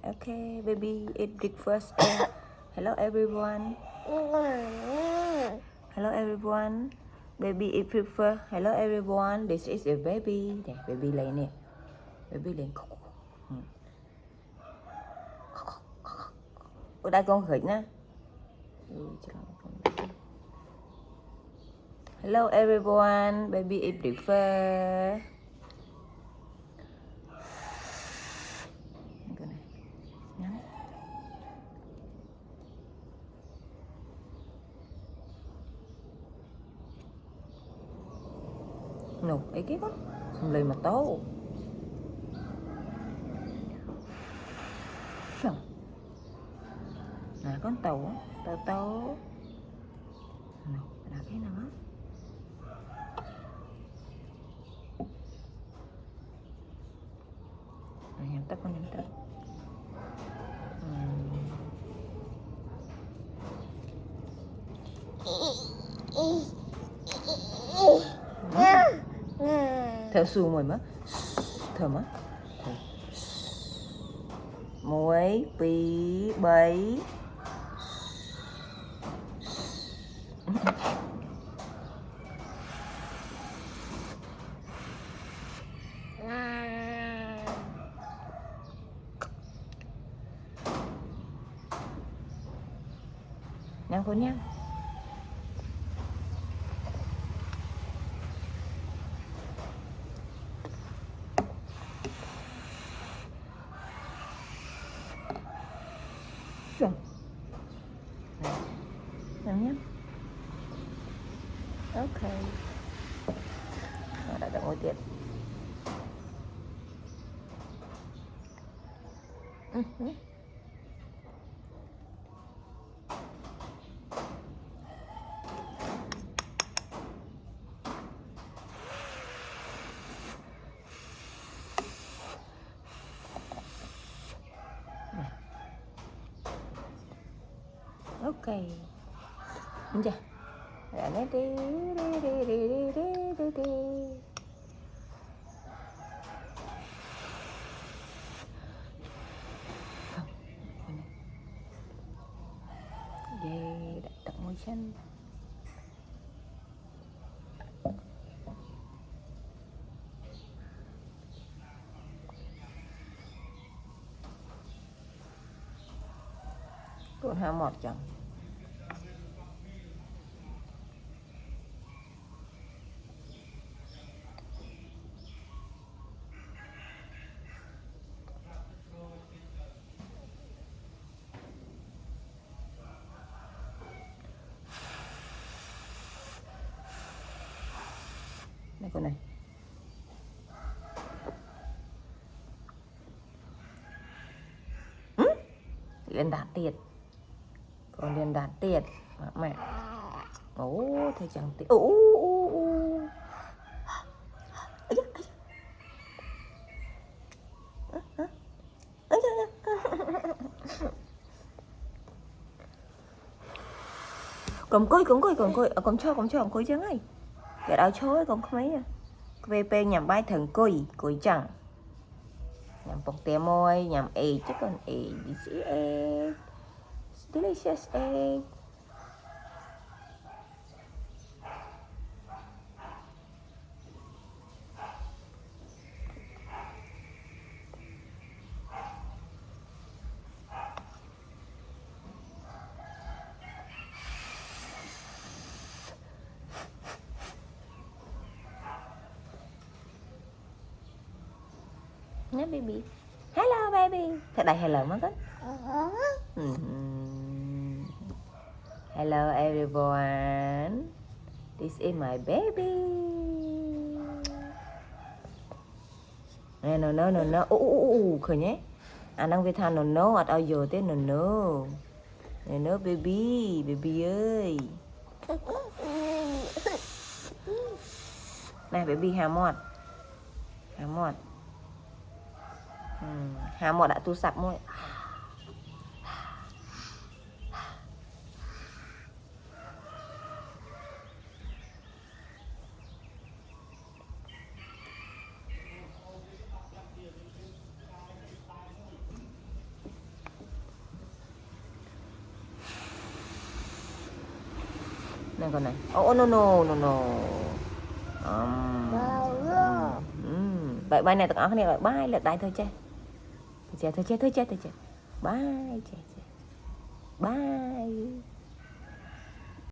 Okay, baby, eat breakfast. Hello everyone. Hello everyone. Baby eat breakfast. Hello everyone. This is a baby. Nè, baby lấy nè. Baby lên. Ở đây con khỉ nè. Hello everyone. Baby eat breakfast. Nụ, ấy cái con. Không lấy mà tấu. Nè con tấu, tấu tấu. Nè, là cái nào á? Nhắm tắt con, nhắm tắt. Theo xu mùi má. Thơm á. Muối, bí, bấy. Nhắm con nhắm. Rồi. Nhắm nhắm. Ok. Đã được ngồi tiện. Ok. Đúng chưa? Rồi nè đi. Yeah, đã tặng môi chân. Còn hai một chẳng. Đây con này. Liên đạn tiệt. Còn liên đạn tiệt. Mẹ. Ố, thầy chẳng tiệt. Cầm cối. Cầm cho cối chứ ngay. Cái áo chối còn không mấy à. VP nhằm bay thần cối chẳng. Nhằm bọc tè môi, nhằm egg chứ còn egg. This is egg. Delicious egg. Nè baby. Hello baby. Thật đây hello mất á. Hello everyone. This is my baby. Nè no. Khởi nhé. Anh đang về than no at ao giờ thế no baby ơi. Này baby Hà Mọt. Hà Mọt đã tu sạch môi. nè con này oh no no no no vậy bài này tất cả này là bài là đại thôi che bye bye